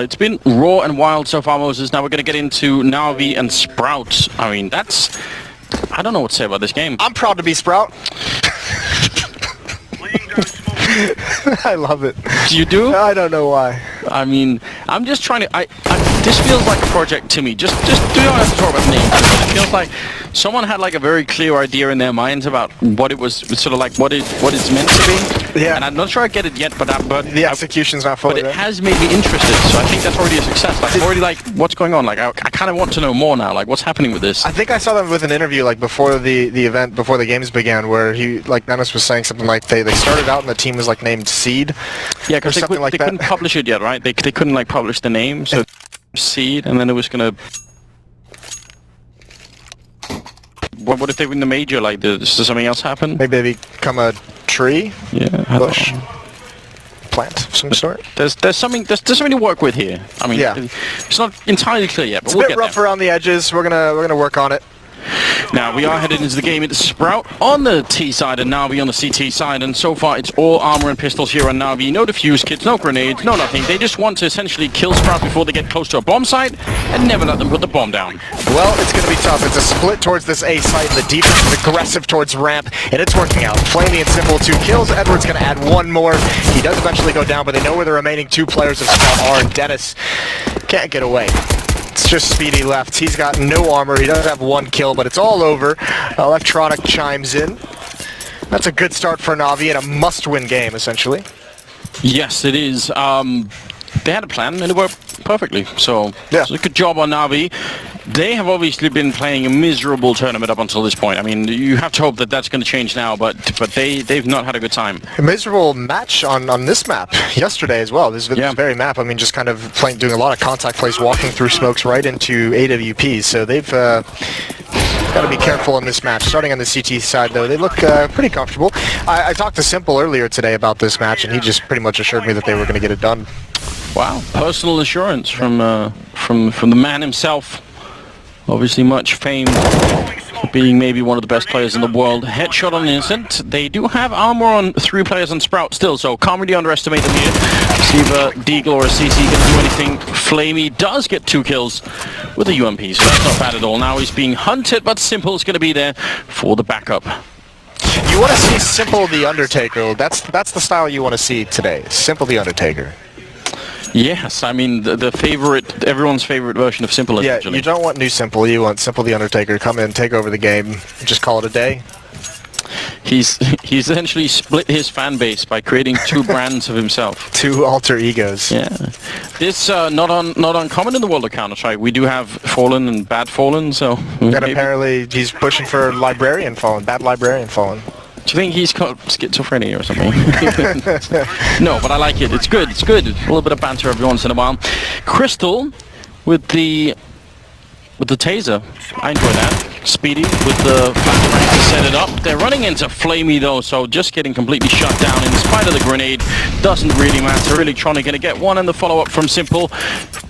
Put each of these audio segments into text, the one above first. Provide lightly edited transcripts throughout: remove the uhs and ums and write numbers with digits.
It's been raw and wild so far, Moses. Now we're going to get into Navi and Sprout. I mean, that's... I don't know what to say about this game. I'm proud to be Sprout. I love it. Do you do? I don't know why. I mean, I'm just trying to... this feels like a project to me. Just do not have to talk about the name. It feels like someone had like a very clear idea in their minds about what it was, sort of like what it's meant to be. Yeah. And I'm not sure I get it yet, but the execution's not fully But it has made me interested, so I think that's already a success. Like, I'm already like, what's going on? Like, I kind of want to know more now. Like, what's happening with this? I think I saw them with an interview like before the event, before the games began, where Dennis was saying something like they started out and the team was like named Seed. Yeah, because they couldn't publish it yet, right? They couldn't like publish the name, so Seed, and then it was gonna. What if they win the major? Like, does something else happen? Maybe they become a tree. Yeah, bush, plant of some sort. There's something to work with here. I mean, yeah. It's not entirely clear yet, but we'll get rough around the edges. We're gonna work on it. Now we are headed into the game. It's Sprout on the T side and Navi on the CT side, and so far it's all armor and pistols here on Navi. No defuse kits, no grenades, no nothing. They just want to essentially kill Sprout before they get close to a bomb site and never let them put the bomb down. Well, it's going to be tough. It's a split towards this A site. The defense is aggressive towards ramp, and it's working out. Flamey and Simple 2 kills. Edward's going to add one more. He does eventually go down, but they know where the remaining 2 players of Sprout are, and Dennis can't get away. It's just Speedy left. He's got no armor. He does have 1 kill, but it's all over. Electronic chimes in. That's a good start for Navi and a must-win game, essentially. Yes, it is. They had a plan and it worked perfectly. So, yeah. It's a good job on Navi. They have obviously been playing a miserable tournament up until this point. I mean, you have to hope that that's going to change now, but they've not had a good time. A miserable match on this map yesterday as well. This very map, I mean, just kind of doing a lot of contact plays, walking through smokes right into AWPs. So they've got to be careful in this match. Starting on the CT side, though, they look pretty comfortable. I talked to Simple earlier today about this match, and he just pretty much assured me that they were going to get it done. Wow, personal assurance from the man himself. Obviously much famed for being maybe one of the best players in the world. Headshot on Innocent. They do have armor on 3 players on Sprout still, so can't really underestimate them here. See if a Deagle or a CC can do anything. Flamey does get 2 kills with a UMP, so that's not bad at all. Now he's being hunted, but Simple's going to be there for the backup. You want to see Simple the Undertaker. That's the style you want to see today. Simple the Undertaker. Yes, I mean the favorite, everyone's favorite version of Simple. Yeah, you don't want new Simple. You want Simple the Undertaker to come in, take over the game, just call it a day. He's essentially split his fan base by creating 2 brands of himself. 2 alter egos. Yeah, this not uncommon in the world of Counter-Strike. We do have Fallen and Bad Fallen, so. And apparently he's pushing for Librarian Fallen, Bad Librarian Fallen. Do you think he's got schizophrenia or something? No, but I like it. It's good. It's good. A little bit of banter every once in a while. Crystal with the taser. I enjoy that. Speedy with the flashbang to set it up. They're running into Flamey though, so just getting completely shut down in spite of the grenade. Doesn't really matter. Electronic going to get 1 and the follow-up from Simple.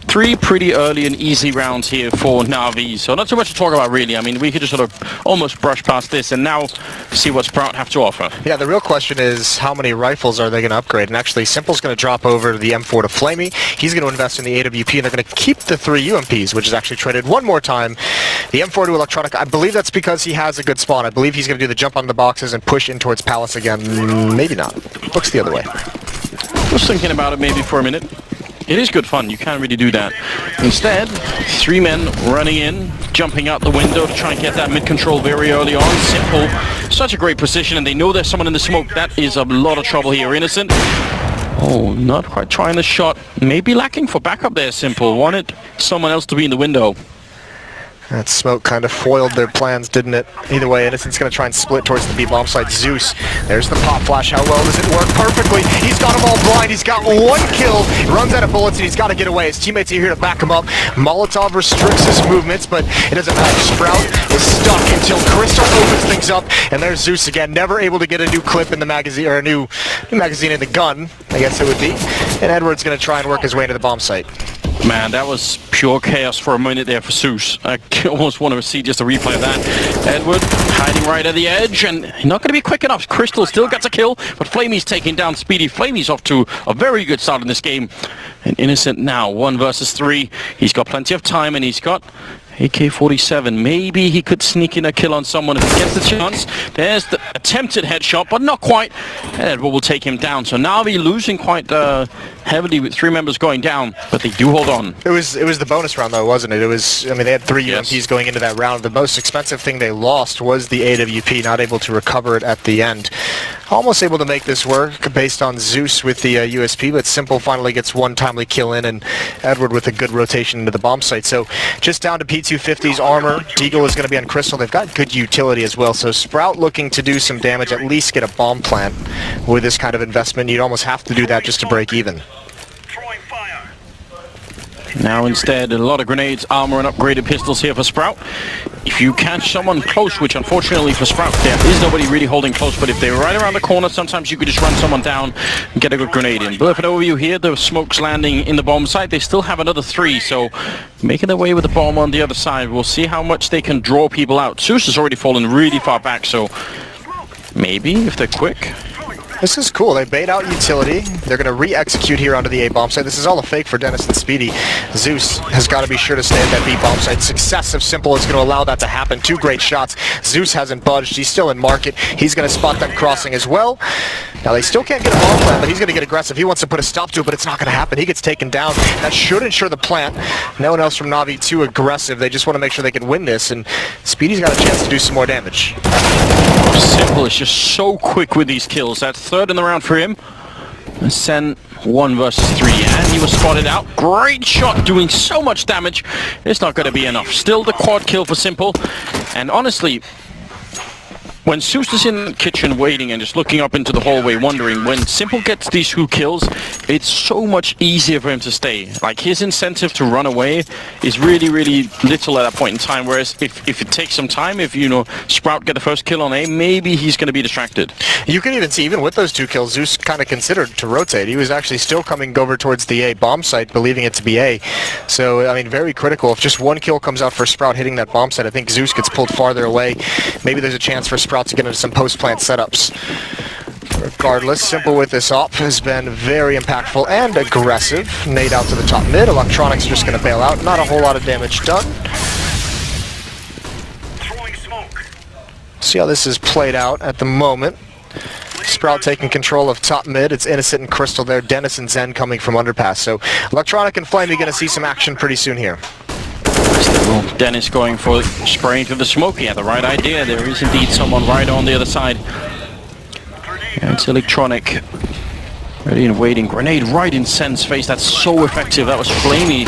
3 pretty early and easy rounds here for Navi, so not too much to talk about really. I mean, we could just sort of almost brush past this and now see what Sprout have to offer. Yeah, the real question is how many rifles are they going to upgrade? And actually, Simple's going to drop over the M4 to Flamey. He's going to invest in the AWP, and they're going to keep the 3 UMPs, which is actually traded 1 more time. The M4 to Electronic, I believe that's because he has a good spawn. I believe he's going to do the jump on the boxes and push in towards Palace again. Maybe not. Looks the other way. I was thinking about it maybe for a minute. It is good fun, you can't really do that. Instead, 3 men running in, jumping out the window to try and get that mid-control very early on. Simple, such a great position, and they know there's someone in the smoke. That is a lot of trouble here. Innocent, oh, not quite trying the shot. Maybe lacking for backup there, Simple. Wanted someone else to be in the window. That smoke kind of foiled their plans, didn't it? Either way, Innocent's going to try and split towards the B-bomb site. Zeus, there's the pop flash. How well does it work? Perfectly. He's got them all blind. He's got 1 kill. He runs out of bullets, and he's got to get away. His teammates are here to back him up. Molotov restricts his movements, but it doesn't matter. Sprout is stuck until Crystal opens things up, and there's Zeus again, never able to get a new clip in the magazine, or a new magazine in the gun, I guess it would be. And Edward's going to try and work his way into the bomb site. Man, that was pure chaos for a minute there for Zeus. I almost want to see just a replay of that. Edward hiding right at the edge, and not going to be quick enough. Crystal still gets a kill, but Flamey's taking down Speedy. Flamey's off to a very good start in this game. And Innocent now, 1 versus 3. He's got plenty of time, and he's got AK-47. Maybe he could sneak in a kill on someone if he gets the chance. There's the attempted headshot, but not quite. And Edward will take him down. So Navi losing quite heavily with 3 members going down, but they do hold on. It was the bonus round though, wasn't it? It was, I mean, they had 3 UMPs going into that round. The most expensive thing they lost was the AWP, not able to recover it at the end. Almost able to make this work based on Zeus with the USP, but Simple finally gets 1 timely kill in, and Edward with a good rotation into the bomb site. So just down to P250's armor. Deagle is going to be on Crystal. They've got good utility as well. So Sprout looking to do some damage, at least get a bomb plant with this kind of investment. You'd almost have to do that just to break even. Now instead, a lot of grenades, armor, and upgraded pistols here for Sprout. If you catch someone close, which unfortunately for Sprout, there is nobody really holding close, but if they're right around the corner, sometimes you could just run someone down and get a good grenade in. But for an overview here, the smoke's landing in the bomb site. They still have another 3, so making their way with the bomb on the other side. We'll see how much they can draw people out. Zeus has already fallen really far back, so maybe if they're quick. This is cool. They bait out utility. They're going to re-execute here onto the A bomb site. This is all a fake for Dennis and Speedy. Zeus has got to be sure to stay at that B bomb site. Success of Simple is going to allow that to happen. 2 great shots. Zeus hasn't budged. He's still in market. He's going to spot them crossing as well. Now they still can't get a bomb plant, but he's going to get aggressive. He wants to put a stop to it, but it's not going to happen. He gets taken down. That should ensure the plant. No one else from Navi too aggressive. They just want to make sure they can win this, and Speedy's got a chance to do some more damage. Simple is just so quick with these kills. That's 3rd in the round for him. And Sen 1 versus 3, and he was spotted out. Great shot, doing so much damage. It's not going to be enough. Still the quad kill for Simple. And honestly, when Zeus is in the kitchen waiting and just looking up into the hallway wondering, when Simple gets these 2 kills, it's so much easier for him to stay. Like, his incentive to run away is really, really little at that point in time, whereas if it takes some time, if, you know, Sprout get the first kill on A, maybe he's going to be distracted. You can even see, even with those 2 kills, Zeus kind of considered to rotate. He was actually still coming over towards the A bomb site, believing it to be A. So, I mean, very critical. If just 1 kill comes out for Sprout hitting that bomb site, I think Zeus gets pulled farther away. Maybe there's a chance for Sprout to get into some post-plant setups. Regardless, Simple with this op has been very impactful and aggressive. Nade out to the top mid. Electronics just going to bail out. Not a whole lot of damage done. See how this is played out at the moment. Sprout taking control of top mid. It's Innocent and Crystal there. Dennis and Zen coming from underpass. So Electronic and Flame are going to see some action pretty soon here. Dennis going for spraying through the smoke. He had the right idea. There is indeed someone right on the other side. And it's Electronic. Ready and waiting. Grenade right in Sen's face. That's so effective. That was Flamey.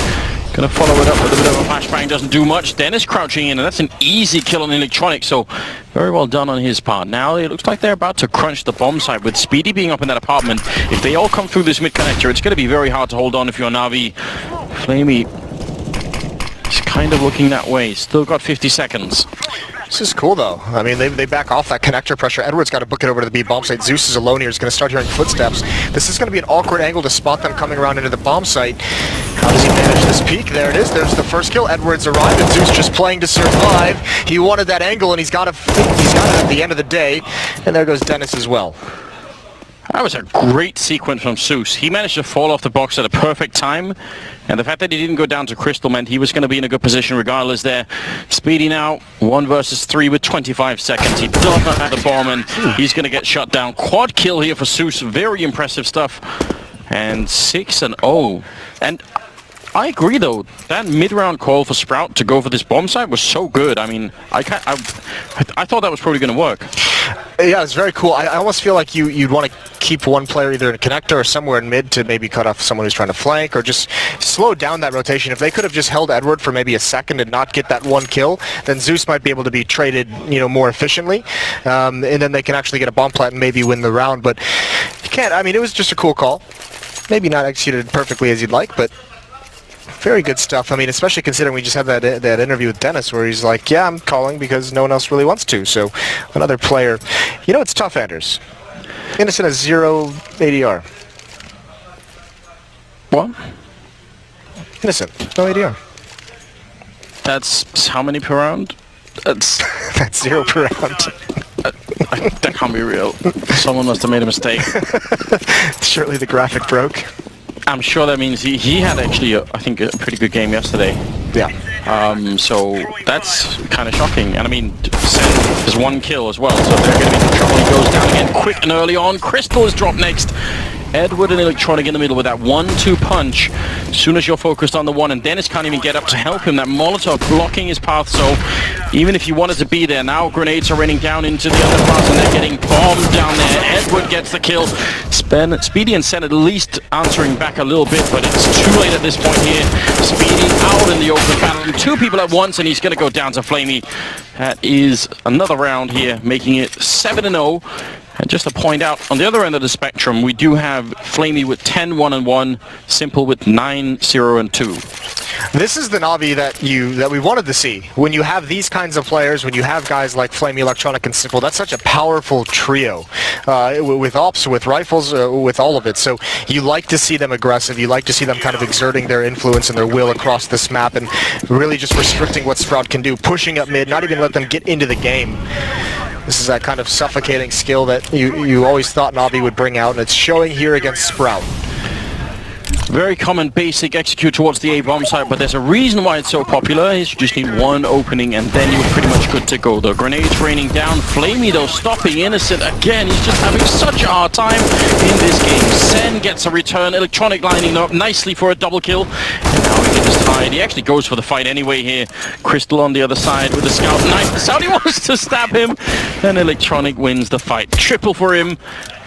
Gonna follow it up with a bit of a flashbang. Doesn't do much. Dennis crouching in, and that's an easy kill on Electronic. So very well done on his part. Now it looks like they're about to crunch the bomb site with Speedy being up in that apartment. If they all come through this mid connector, it's gonna be very hard to hold on if you're Navi. Flamey is kind of looking that way. Still got 50 seconds. This is cool though. I mean, they back off that connector pressure. Edward's got to book it over to the B bomb site. Zeus is alone here. He's going to start hearing footsteps. This is going to be an awkward angle to spot them coming around into the bomb site. How does he manage this peek? There it is. There's the first kill. Edward's arrived, and Zeus just playing to survive. He wanted that angle, and he's got it at the end of the day. And there goes Dennis as well. That was a great sequence from Zeus. He managed to fall off the box at a perfect time, and the fact that he didn't go down to Crystal meant he was going to be in a good position regardless there. Speedy now, 1 versus 3 with 25 seconds. He does not have the bomb, and he's going to get shut down. Quad kill here for Zeus. Very impressive stuff. And 6-0. And I agree, though. That mid-round call for Sprout to go for this bomb site was so good. I mean, I thought that was probably going to work. Yeah, it's very cool. I almost feel like you'd want to keep one player either in a connector or somewhere in mid to maybe cut off someone who's trying to flank, or just slow down that rotation. If they could have just held Edward for maybe a second and not get that 1 kill, then Zeus might be able to be traded, you know, more efficiently, and then they can actually get a bomb plant and maybe win the round. But you can't. I mean, it was just a cool call. Maybe not executed perfectly as you'd like, but very good stuff. I mean, especially considering we just had that interview with Dennis where he's like, yeah, I'm calling because no one else really wants to. So another player. You know, it's tough, Anders. Innocent has 0 ADR. What? Innocent. No idea. That's how many per round? That's 0 per round. that can't be real. Someone must have made a mistake. Surely the graphic broke. I'm sure that means he had actually, I think, a pretty good game yesterday. Yeah. So that's kind of shocking. And I mean, Sen has 1 kill as well, so they're going to be in trouble. He goes down again quick and early on. Crystal is dropped next. Edward and Electronic in the middle with that 1-2 punch. As soon as you're focused on the one, and Dennis can't even get up to help him. That Molotov blocking his path, so even if he wanted to be there, now grenades are raining down into the underpass and they're getting bombed down there. Edward gets the kill. Speedy and Sen at least answering back a little bit, but it's too late at this point here. Speedy out in the open battle. 2 people at once, and he's going to go down to Flamey. That is another round here, making it 7-0. And just to point out, on the other end of the spectrum, we do have Flamey with 10-1-1, Simple with 9-0-2. This is the Navi that we wanted to see. When you have these kinds of players, when you have guys like Flamey, Electronic, and Simple, that's such a powerful trio. With ops, with rifles, with all of it. So you like to see them aggressive. You like to see them kind of exerting their influence and their will across this map and really just restricting what Sprout can do, pushing up mid, not even let them get into the game. This is that kind of suffocating skill that you always thought Navi would bring out, and it's showing here against Sprout. Very common basic execute towards the A bomb site, but there's a reason why it's so popular. Is you just need 1 opening and then you're pretty much good to go. The grenades raining down. Flamey though stopping Innocent again. He's just having such a hard time in this game. Sen gets a return. Electronic lining up nicely for a double kill. And now he gets tied. He actually goes for the fight anyway here. Crystal on the other side with the scout knife. Saudi wants to stab him. And Electronic wins the fight. Triple for him.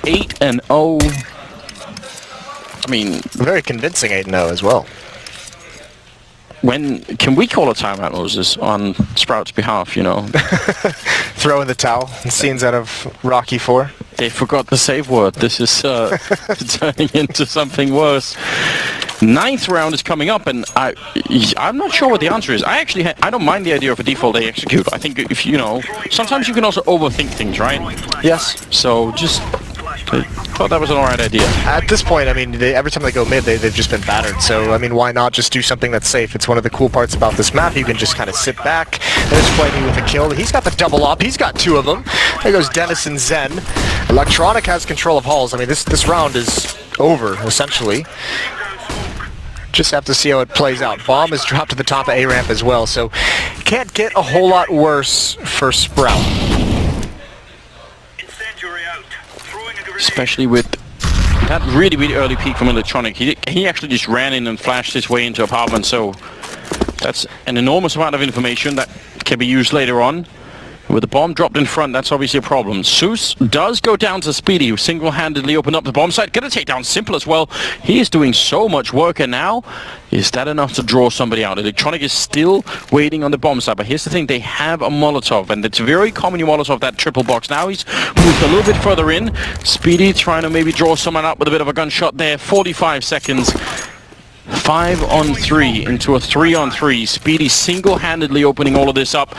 8-0. I mean, very convincing 8-0 as well. When can we call a timeout, Moses, on Sprout's behalf, you know? Throw in the towel. Scenes out of Rocky 4. They forgot the save word. This is turning into something worse. 9th round is coming up, and I'm not sure what the answer is. I don't mind the idea of a default A execute. I think if you know, sometimes you can also overthink things, right? Yes. So just. I thought that was an alright idea. At this point, I mean, every time they go mid, they've just been battered. So, I mean, why not just do something that's safe? It's one of the cool parts about this map. You can just kind of sit back. There's Flamey with a kill. He's got the double up. He's got 2 of them. There goes Dennis and Zen. Electronic has control of halls. I mean, this round is over, essentially. Just have to see how it plays out. Bomb is dropped to the top of A ramp as well. So, can't get a whole lot worse for Sprout. Especially with that really, really early peek from Electronic. He actually just ran in and flashed his way into apartment, so that's an enormous amount of information that can be used later on. With the bomb dropped in front, that's obviously a problem. Zeus does go down to Speedy, who single-handedly opened up the bomb site. Gonna take down Simple as well. He is doing so much work, and now, is that enough to draw somebody out? Electronic is still waiting on the bomb site, but here's the thing, they have a Molotov, and it's very common you Molotov that triple box. Now he's moved a little bit further in. Speedy trying to maybe draw someone out with a bit of a gunshot there. 45 seconds. 5-on-3 into a 3-on-3. Speedy single-handedly opening all of this up.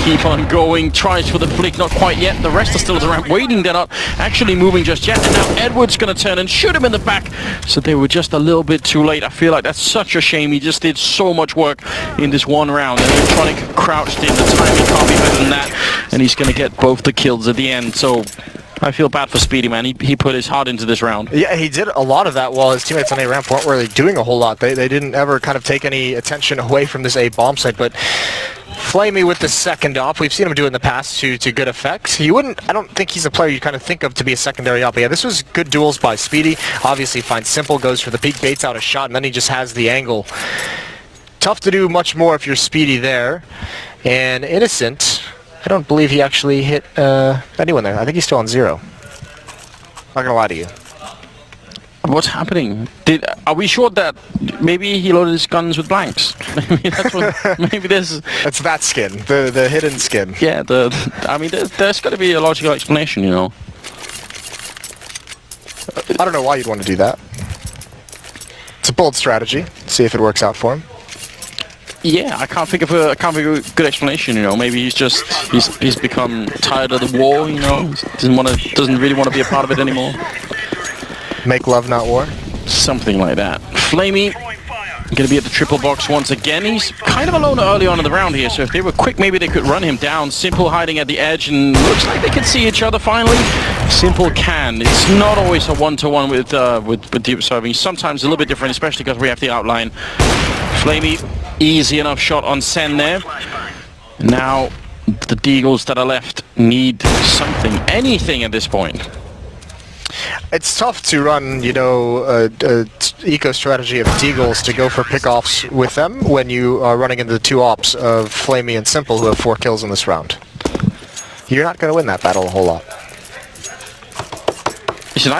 Keep on going, tries for the flick, not quite yet. The rest are still at the ramp, waiting. They're not actually moving just yet. And now Edward's going to turn and shoot him in the back. So they were just a little bit too late. I feel like that's such a shame. He just did so much work in this one round. And Electronic crouched in. The timing can't be better than that. And he's going to get both the kills at the end. So I feel bad for Speedy, man. He put his heart into this round. Yeah, he did a lot of that while his teammates on A ramp weren't really doing a whole lot. They didn't ever kind of take any attention away from this A bomb site, but Flamey with the second op. We've seen him do it in the past to good effect. I don't think he's a player you kind of think of to be a secondary op. But yeah, this was good duels by Speedy. Obviously finds Simple, goes for the peek, baits out a shot, and then he just has the angle. Tough to do much more if you're Speedy there. And Innocent, I don't believe he actually hit anyone there. I think he's still on 0. Not gonna lie to you. What's happening? Are we sure that maybe he loaded his guns with blanks? Maybe that's what. Maybe there's. That's that skin, the hidden skin. Yeah, I mean, there's got to be a logical explanation, you know. I don't know why you'd want to do that. It's a bold strategy. See if it works out for him. Yeah, I can't think of a good explanation. You know, maybe he's become tired of the war. You know, doesn't really want to be a part of it anymore. Make love, not war. Something like that. Flamey Going to be at the triple box once again. He's kind of alone early on in the round here, so if they were quick, maybe they could run him down. Simple hiding at the edge, and looks like they can see each other finally. Simple can. It's not always a one-to-one with deep serving. Sometimes a little bit different, especially because we have the outline. Flamey, easy enough shot on Sen there. Now the Deagles that are left need something, anything at this point. It's tough to run, you know, a eco strategy of Deagles to go for pickoffs with them when you are running into the two ops of Flamey and Simple, who have 4 kills in this round. You're not going to win that battle a whole lot. Listen,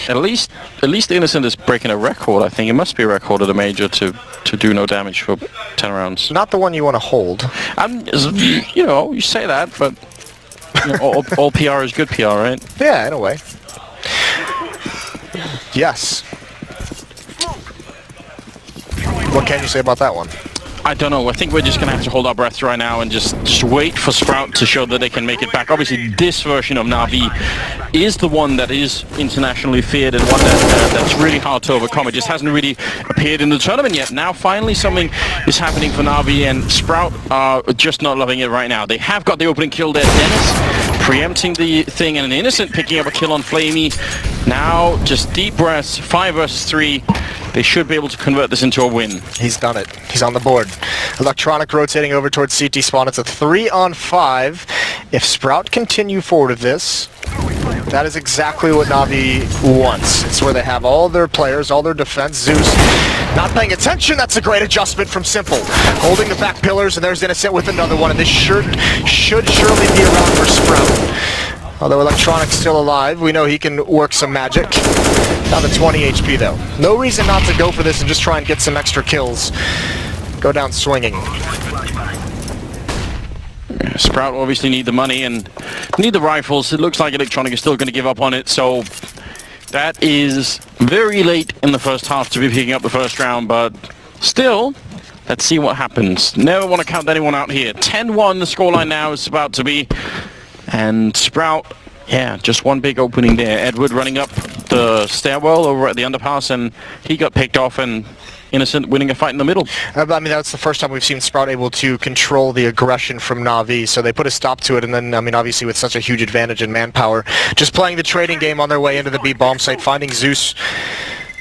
at least Innocent is breaking a record. I think it must be a record at a major to do no damage for 10 rounds. Not the one you want to hold. You know, you say that, but you know, all PR is good PR, right? Yeah, in a way. Yes. What can you say about that one? I don't know. I think we're just going to have to hold our breath right now and just wait for Sprout to show that they can make it back. Obviously, this version of Navi is the one that is internationally feared and one that's really hard to overcome. It just hasn't really appeared in the tournament yet. Now, finally, something is happening for Navi, and Sprout are just not loving it right now. They have got the opening kill there. Dennis preempting the thing, and an Innocent picking up a kill on Flamey. Now, just deep breaths, 5 versus 3. They should be able to convert this into a win. He's done it. He's on the board. Electronic rotating over towards CT spawn. It's a 3-on-5. If Sprout continue forward with this, that is exactly what Navi wants. It's where they have all their players, all their defense. Zeus not paying attention. That's a great adjustment from Simple. Holding the back pillars, and there's Innocent with another one. And this should surely be around for Sprout. Although Electronic's still alive, we know he can work some magic. Down to 20 HP though. No reason not to go for this and just try and get some extra kills. Go down swinging. Sprout obviously need the money and need the rifles. It looks like Electronic is still going to give up on it, so that is very late in the first half to be picking up the first round, but still, let's see what happens. Never want to count anyone out here. 10-1 the scoreline now is about to be. And Sprout, yeah, just one big opening there. Edward running up the stairwell over at the underpass, and he got picked off, and Innocent winning a fight in the middle. I mean, that's the first time we've seen Sprout able to control the aggression from Navi, so they put a stop to it, and then, I mean, obviously with such a huge advantage in manpower, just playing the trading game on their way into the B bomb site, finding Zeus,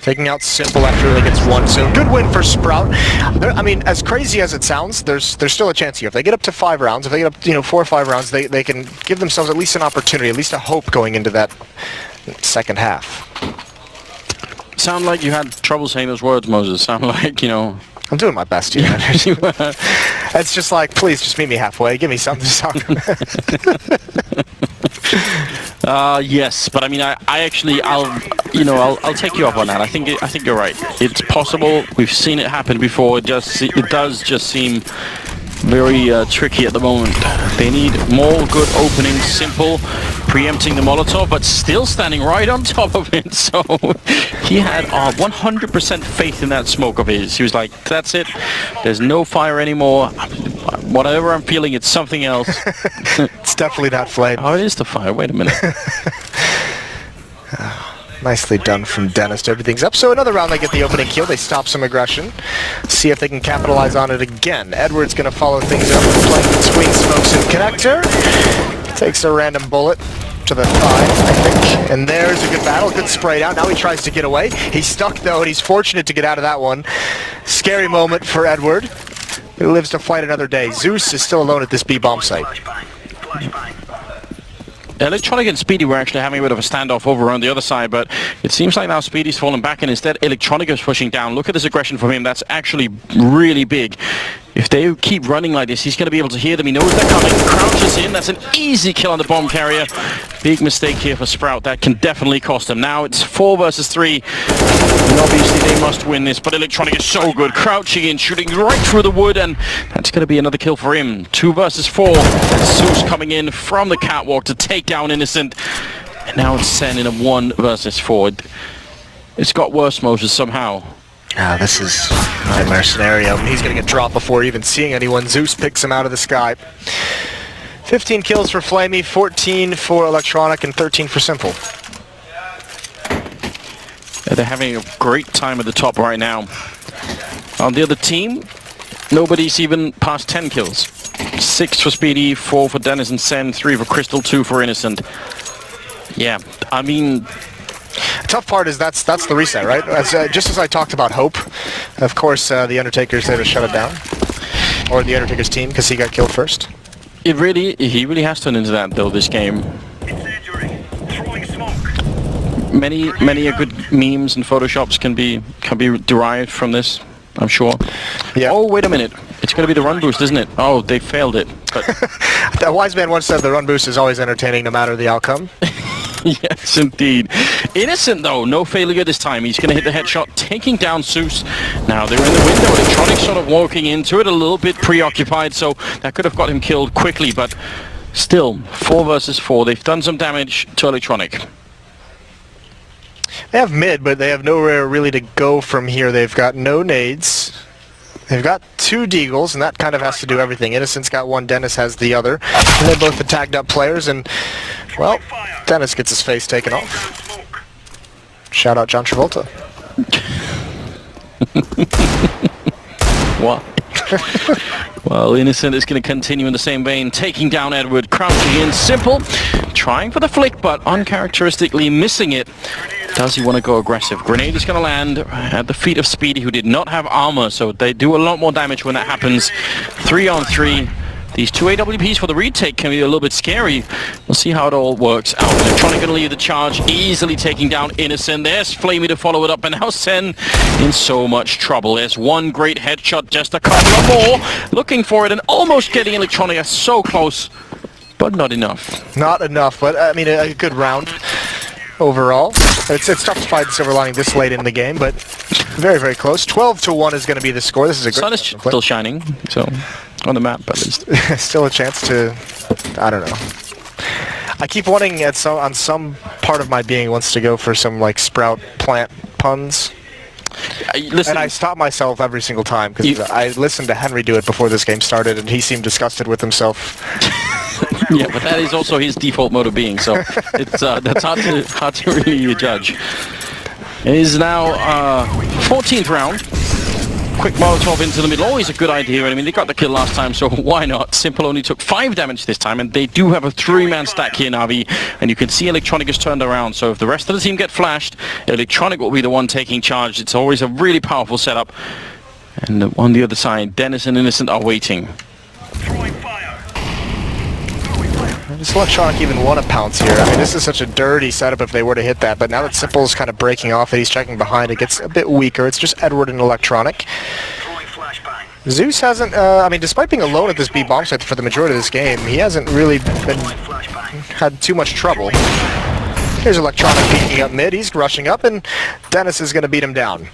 taking out Simple after he gets one. So good win for Sprout. I mean, as crazy as it sounds, there's still a chance here. If they get up to 5 rounds, if they get up, you know, 4 or 5 rounds, they can give themselves at least an opportunity, at least a hope going into that second half. Sound like you had trouble saying those words, Moses. Sound like, you know... I'm doing my best, you know. It's just like, please just meet me halfway. Give me something to talk about. Yes, but I mean, I'll take you up on that. I think you're right. It's possible. We've seen it happen before. It does just seem very tricky at the moment. They need more good openings. Simple preempting the Molotov, but still standing right on top of it. So he had 100% faith in that smoke of his. He was like, that's it. There's no fire anymore. Whatever I'm feeling, it's something else. It's definitely not flame. Oh, it is the fire. Wait a minute. Nicely done from Dennis. Everything's up. So another round, they get the opening kill. They stop some aggression. See if they can capitalize on it again. Edward's going to follow things up, playing between smokes and connector. Takes a random bullet to the thigh, I think. And there's a good battle. Good spray out. Now he tries to get away. He's stuck, though, and he's fortunate to get out of that one. Scary moment for Edward, who lives to fight another day. Zeus is still alone at this B-bomb site. Electronic and Speedy were actually having a bit of a standoff over on the other side, but it seems like now Speedy's fallen back, and instead Electronic is pushing down. Look at this aggression from him. That's actually really big. If they keep running like this, he's going to be able to hear them. He knows they're coming. Crouches in. That's an easy kill on the bomb carrier. Big mistake here for Sprout. That can definitely cost him. Now it's 4 versus 3. And obviously they must win this, but Electronic is so good. Crouching in, shooting right through the wood, and that's going to be another kill for him. 2 versus 4. And Zeus coming in from the catwalk to take down Innocent. And now it's Sen in a 1 versus 4. It's got worse, Moses, somehow. This is a nightmare scenario. He's going to get dropped before even seeing anyone. Zeus picks him out of the sky. 15 kills for Flamey, 14 for Electronic, and 13 for Simple. They're having a great time at the top right now. On the other team, nobody's even past 10 kills. 6 for Speedy, 4 for Dennis and Sen, 3 for Crystal, 2 for Innocent. Yeah, I mean... Tough part is that's the reset, right? Just as I talked about Hope, of course, the Undertaker's there to shut it down. Or the Undertaker's team, because he got killed first. He really has turned into that, though, this game. Many a good memes and photoshops can be derived from this, I'm sure. Yeah. Oh, wait a minute. It's going to be the run boost, isn't it? Oh, they failed it. But a wise man once said the run boost is always entertaining no matter the outcome. yes, indeed. Innocent, though. No failure this time. He's going to hit the headshot, taking down Zeus. Now they're in the window. Electronic sort of walking into it, a little bit preoccupied, so that could have got him killed quickly, but still, 4 versus 4. They've done some damage to Electronic. They have mid, but they have nowhere really to go from here. They've got no nades. They've got 2 deagles, and that kind of has to do everything. Innocent's got 1, Dennis has the other. And they're both the tagged up players, and, well, Dennis gets his face taken off. Shout out John Travolta. What? Well, Innocent is going to continue in the same vein, taking down Edward, crouching in, Simple, trying for the flick, but uncharacteristically missing it. Does he want to go aggressive? Grenade is going to land at the feet of Speedy, who did not have armor, so they do a lot more damage when that happens. 3 on 3. These 2 AWPs for the retake can be a little bit scary. We'll see how it all works out. Electronic going to lead the charge, easily taking down Innocent. There's Flamey to follow it up, and now Sen in so much trouble. There's 1 great headshot, just a couple more. Looking for it and almost getting Electronic so close, but not enough. Not enough, but I mean a good round overall. It's tough to find the silver lining this late in the game, but very, very close. 12-1 is going to be the score. This is a great sun is still shining, so on the map at least. Still a chance to, I don't know. I keep wanting on some part of my being wants to go for some like sprout plant puns. Listen, and I stop myself every single time because I listened to Henry do it before this game started, and he seemed disgusted with himself. Yeah, but that is also his default mode of being, so it's that's hard to really judge. It is now 14th round. Quick Molotov into the middle, always a good idea. I mean, they got the kill last time, so why not? Simple only took 5 damage this time, and they do have a 3-man stack here, Navi, and you can see Electronic has turned around, so if the rest of the team get flashed, Electronic will be the one taking charge. It's always a really powerful setup. And on the other side, Dennis and Innocent are waiting. Does Electronic even want to pounce here? I mean, this is such a dirty setup if they were to hit that, but now that Simple's kind of breaking off and he's checking behind, it gets a bit weaker. It's just Edward and Electronic. Zeus hasn't, I mean, despite being alone at this B bomb site for the majority of this game, he hasn't really had too much trouble. Here's Electronic peeking up mid, he's rushing up, and Dennis is going to beat him down.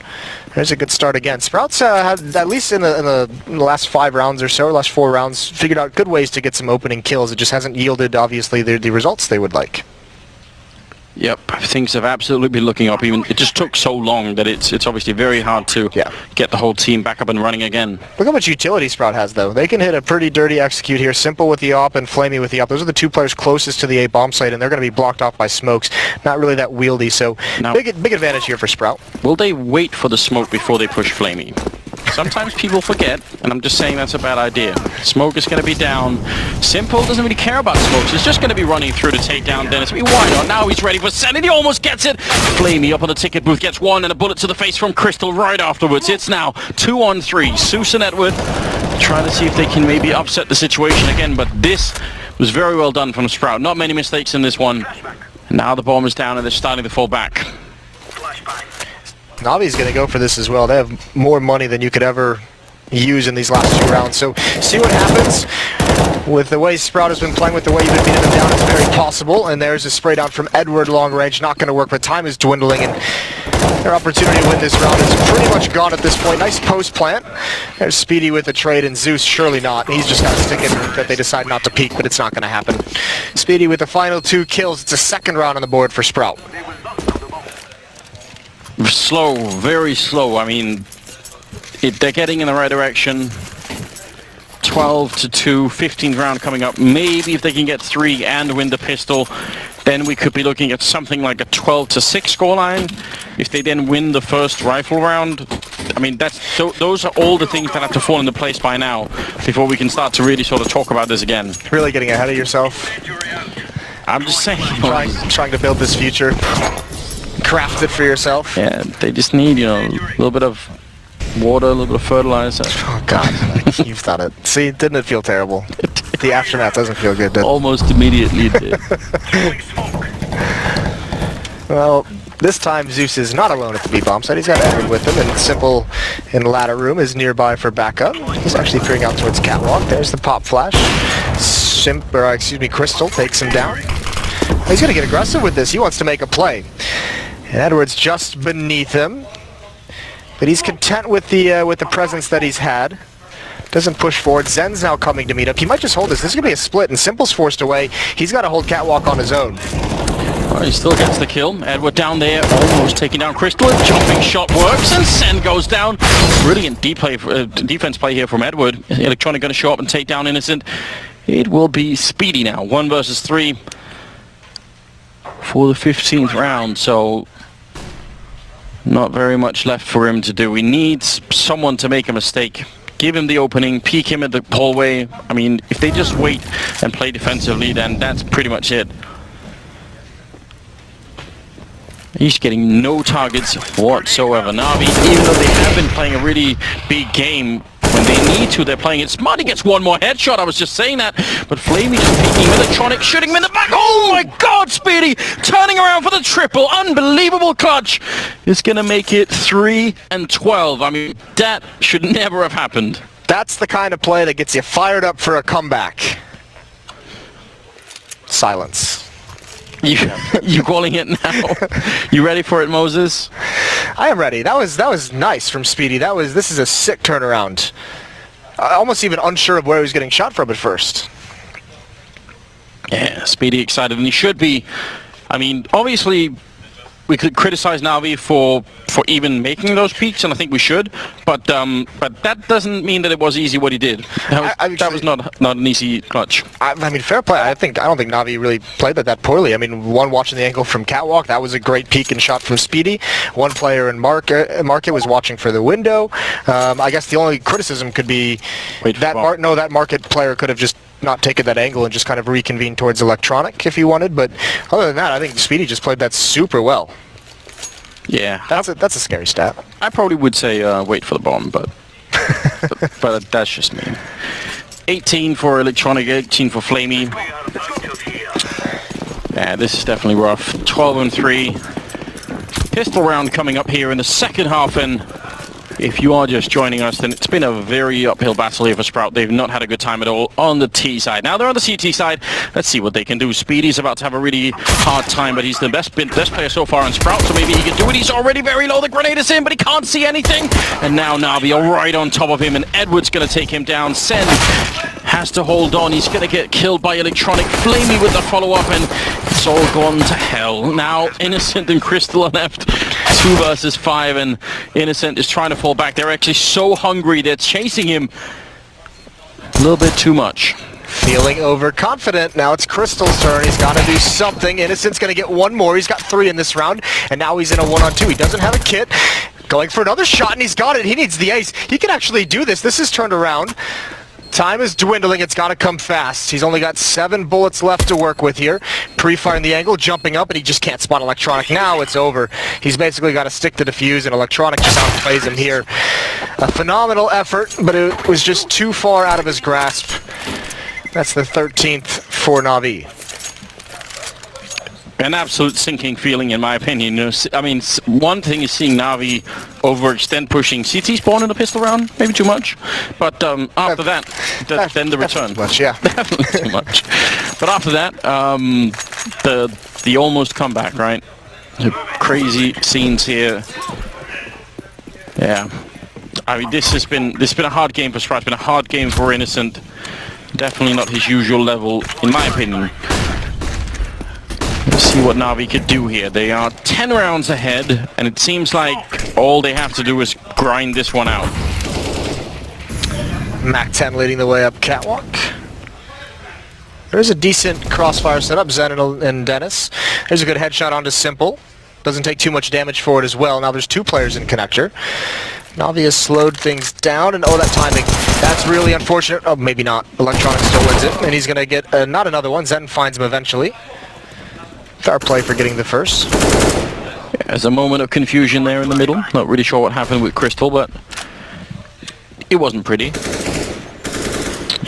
There's a good start again. Sprouts had, at least in the last 5 rounds or so, or last 4 rounds, figured out good ways to get some opening kills. It just hasn't yielded, obviously, the results they would like. Yep, things have absolutely been looking up. Even it just took so long that it's obviously very hard to get the whole team back up and running again. Look how much utility Sprout has, though. They can hit a pretty dirty execute here. Simple with the op and Flamey with the op. Those are the 2 players closest to the A bomb site, and they're going to be blocked off by smokes. Not really that wieldy, so now, big advantage here for Sprout. Will they wait for the smoke before they push Flamey? Sometimes people forget, and I'm just saying that's a bad idea. Smoke is going to be down. Simple doesn't really care about smokes. He's just going to be running through to take down Dennis. I mean, why not? Now he's ready for Sen, he almost gets it. Flamey up on the ticket booth gets 1, and a bullet to the face from Crystal right afterwards. It's now 2 on 3. Zeus and Edward trying to see if they can maybe upset the situation again, but this was very well done from Sprout. Not many mistakes in this one. And now the bomb is down, and they're starting to fall back. Navi's going to go for this as well. They have more money than you could ever use in these last 2 rounds. So see what happens. With the way Sprout has been playing, with the way you've been beating them down, it's very possible. And there's a spray down from Edward long range. Not going to work, but time is dwindling, and their opportunity to win this round is pretty much gone at this point. Nice post plant. There's Speedy with the trade, and Zeus surely not. He's just got to stick in that they decide not to peek, but it's not going to happen. Speedy with the final 2 kills. It's a 2nd round on the board for Sprout. Slow, very slow. I mean, they're getting in the right direction. 12-2, 15th round coming up. Maybe if they can get 3 and win the pistol, then we could be looking at something like a 12-6 scoreline. If they then win the first rifle round, I mean, those are all the things that have to fall into place by now before we can start to really sort of talk about this again. Really getting ahead of yourself. I'm just saying. Trying to build this future. Craft it for yourself. Yeah, they just need, a little bit of water, a little bit of fertilizer. Oh, God. You've done it. See, didn't it feel terrible? The aftermath doesn't feel good, did it? Almost immediately it did. Well, this time Zeus is not alone at the B-bomb site. He's got Edward with him, and Simple in the ladder room is nearby for backup. He's actually peering out towards Catwalk. There's the pop flash. Crystal takes him down. He's going to get aggressive with this. He wants to make a play. And Edward's just beneath him. But he's content with the presence that he's had. Doesn't push forward. Zen's now coming to meet up. He might just hold this. This is going to be a split, and Simple's forced away. He's got to hold Catwalk on his own. Well, he still gets the kill. Edward down there, almost taking down Crystal. A jumping shot works, and Sen goes down. Brilliant defense play here from Edward. Electronic going to show up and take down Innocent. It will be Speedy now. 1 versus 3 for the 15th round, so not very much left for him to do. He needs someone to make a mistake. Give him the opening, peek him at the hallway. I mean, if they just wait and play defensively, then that's pretty much it. He's getting no targets whatsoever. Navi, even though they have been playing a really big game, when they need to, they're playing it smart. He gets one more headshot. I was just saying that. But Flamey just peeking Electronic, shooting him in the back. Oh my God, Speedy! Turning around for the triple. Unbelievable clutch. It's going to make it 3-12. I mean, that should never have happened. That's the kind of play that gets you fired up for a comeback. Silence. You calling it now? You ready for it, Moses? I am ready. That was nice from Speedy. This is a sick turnaround. Almost even unsure of where he was getting shot from at first. Yeah, Speedy excited, and he should be. I mean, obviously, we could criticize Navi for even making those peaks, and I think we should. But that doesn't mean that it was easy what he did. That was not an easy clutch. I mean, fair play. I don't think Navi really played that poorly. I mean, one watching the angle from Catwalk, that was a great peek and shot from Speedy. One player in Market was watching for the window. I guess the only criticism could be that Market player could have just not taken that angle and just kind of reconvened towards Electronic if he wanted. But other than that, I think Speedy just played that super well. Yeah, that's a scary stat. I probably would say wait for the bomb, but but that's just me. 18 for Electronic, 18 for Flamey. Yeah, this is definitely rough. 12-3. Pistol round coming up here in the second half, and if you are just joining us, then it's been a very uphill battle here for Sprout. They've not had a good time at all on the T side. Now they're on the CT side. Let's see what they can do. Speedy's about to have a really hard time, but he's the best player so far on Sprout, so maybe he can do it. He's already very low. The grenade is in, but he can't see anything. And now Navi are right on top of him, and Edward's going to take him down. Sen has to hold on. He's going to get killed by Electronic. Flamey with the follow-up, and it's all gone to hell. Now Innocent and Crystal are left 2 versus 5, and Innocent is trying to fall back. They're actually so hungry. They're chasing him a little bit too much. Feeling overconfident. Now it's Crystal's turn. He's got to do something. Innocent's going to get one more. He's got 3 in this round, and now he's in a 1-on-2. He doesn't have a kit. Going for another shot, and he's got it. He needs the ace. He can actually do this. This is turned around. Time is dwindling. It's got to come fast. He's only got 7 bullets left to work with here. Pre-firing the angle, jumping up, and he just can't spot Electronic. Now it's over. He's basically got to stick to defuse, and Electronic just outplays him here. A phenomenal effort, but it was just too far out of his grasp. That's the 13th for Navi. An absolute sinking feeling, in my opinion. I mean, one thing is seeing Navi overextend pushing CT spawn in the pistol round, maybe too much. But after that, then the return. Too much, yeah. Definitely too much. But after that, the almost comeback, right? The crazy scenes here. Yeah. I mean, this has been a hard game for Sprite. It's been a hard game for Innocent. Definitely not his usual level, in my opinion. Let's see what Navi could do here. They are 10 rounds ahead, and it seems like all they have to do is grind this one out. Mac-10 leading the way up Catwalk. There's a decent crossfire setup, Zen and Dennis. There's a good headshot onto Simple. Doesn't take too much damage for it as well. Now there's 2 players in connector. Navi has slowed things down, and oh, that timing. That's really unfortunate. Oh, maybe not. Electronic still wins it, and he's going to get not another one. Zen finds him eventually. Fair play for getting the first. Yeah, there's a moment of confusion there in the middle. Not really sure what happened with Crystal, but it wasn't pretty.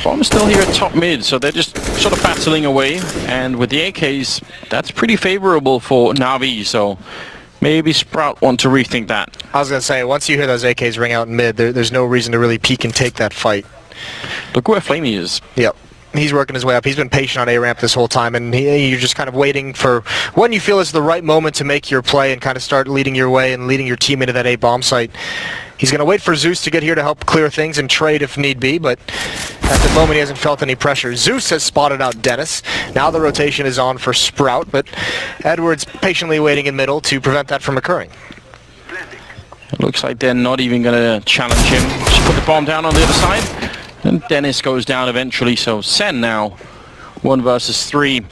Bomb's still here at top mid, so they're just sort of battling away. And with the AKs, that's pretty favorable for Navi, so maybe Sprout want to rethink that. I was going to say, once you hear those AKs ring out in mid, there's no reason to really peek and take that fight. Look where Flamey is. Yep. He's working his way up. He's been patient on A-ramp this whole time, and you're just kind of waiting for when you feel is the right moment to make your play and kind of start leading your way and leading your team into that A bomb site. He's going to wait for Zeus to get here to help clear things and trade if need be, but at the moment he hasn't felt any pressure. Zeus has spotted out Dennis. Now the rotation is on for Sprout, but Edwards patiently waiting in middle to prevent that from occurring. It looks like they're not even going to challenge him. Just put the bomb down on the other side. And Dennis goes down eventually, so Sen now 1 versus 3.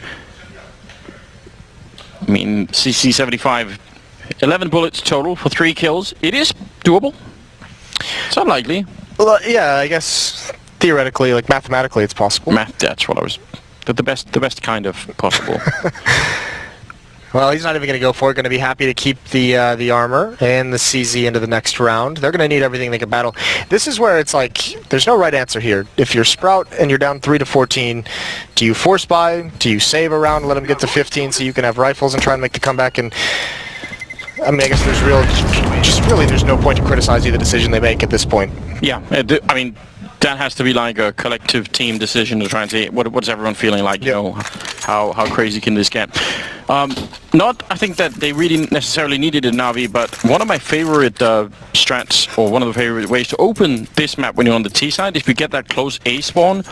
I mean, CC75, 11 bullets total for 3 kills. It is doable. It's unlikely. Well, yeah, I guess theoretically, like mathematically, it's possible. That's what I was. The best kind of possible. Well, he's not even going to go for it. Going to be happy to keep the armor and the CZ into the next round. They're going to need everything they can battle. This is where it's like there's no right answer here. If you're Sprout and you're down 3-14, do you force buy? Do you save a round and let them get to 15 so you can have rifles and try and make the comeback? And I mean, I guess there's there's no point to criticize either decision they make at this point. Yeah, I mean, that has to be like a collective team decision to try and see what's everyone feeling like. You know, how crazy can this get? I think that they really necessarily needed a Navi, but one of my favorite strats, or one of the favorite ways to open this map when you're on the T side, if you get that close A spawn,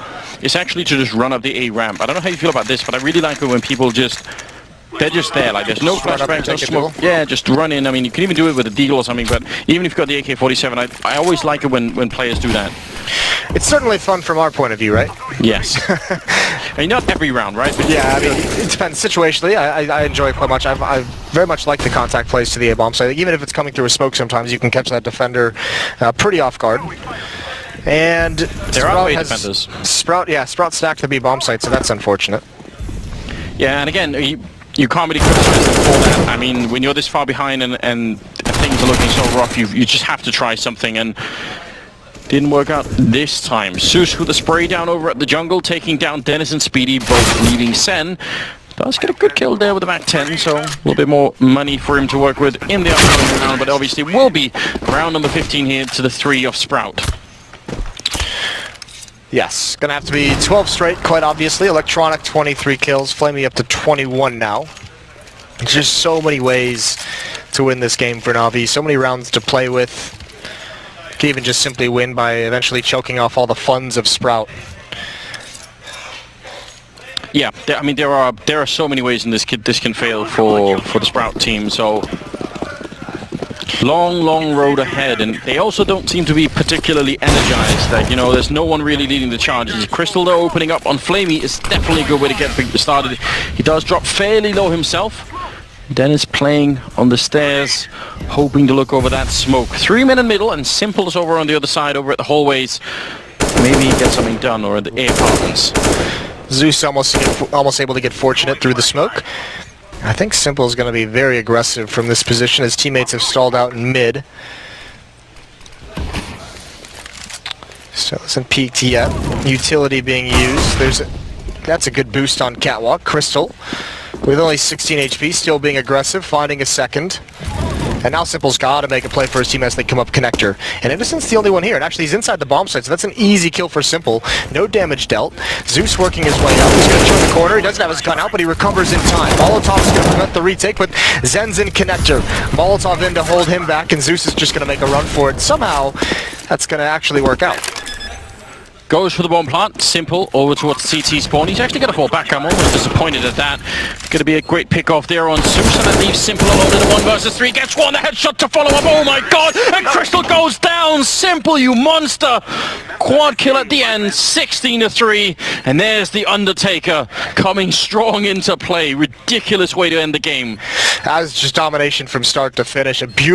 is actually to just run up the A ramp. I don't know how you feel about this, but I really like it when people they're just there, like there's no flashbangs, no smoke. Yeah, just run in. I mean, you can even do it with a deagle or something, but even if you've got the AK-47, I always like it when players do that. It's certainly fun from our point of view, right? Yes. I mean, not every round, right? But yeah, I mean, it depends. Situationally, I enjoy it quite much. I very much like the contact plays to the A-bomb site. Even if it's coming through a smoke sometimes, you can catch that defender pretty off guard. And there are way defenders. Sprout stacked the B-bomb site, so that's unfortunate. Yeah, and again, you can't really criticize them for that. I mean, when you're this far behind and things are looking so rough, you just have to try something, and didn't work out this time. Zeus with the spray down over at the jungle, taking down Dennis and Speedy, both leaving Sen. Does get a good kill there with the MAC-10, so a little bit more money for him to work with in the upcoming round, but obviously will be round number 15 here to the 3 of Sprout. Yes, gonna have to be 12 straight, quite obviously. Electronic 23 kills, Flamey up to 21 now. There's just so many ways to win this game for Navi, so many rounds to play with. Can even just simply win by eventually choking off all the funds of Sprout. Yeah, I mean there are so many ways in this can fail for the Sprout team. So long road ahead, and they also don't seem to be particularly energized. Like, you know, there's no one really leading the charges. Crystal though opening up on Flamey is definitely a good way to get started. He does drop fairly low himself. Dennis playing on the stairs, hoping to look over that smoke. 3-man in middle, and Simple's over on the other side, over at the hallways. Maybe get something done, or at the A apartments. Zeus almost able to get fortunate through the smoke. I think Simple's going to be very aggressive from this position. His teammates have stalled out in mid. Still hasn't peaked yet. Utility being used. That's a good boost on Catwalk. Crystal, with only 16 HP, still being aggressive, finding a second. And now Simple's got to make a play for his team as they come up connector. And Innocent's the only one here. And actually, he's inside the bomb site, so that's an easy kill for Simple. No damage dealt. Zeus working his way up. He's going to turn the corner. He doesn't have his gun out, but he recovers in time. Molotov's going to prevent the retake, but Zen's in connector. Molotov in to hold him back, and Zeus is just going to make a run for it. Somehow, that's going to actually work out. Goes for the bomb plant. Simple over towards CT spawn. He's actually going to fall back. I'm almost disappointed at that. Going to be a great pick off there on Zeus, and that leaves Simple alone in a 1 versus 3. Gets one, the headshot to follow up. Oh my god! And Crystal goes down. Simple, you monster! Quad kill at the end. 16-3. And there's the Undertaker coming strong into play. Ridiculous way to end the game. That was just domination from start to finish. A beautiful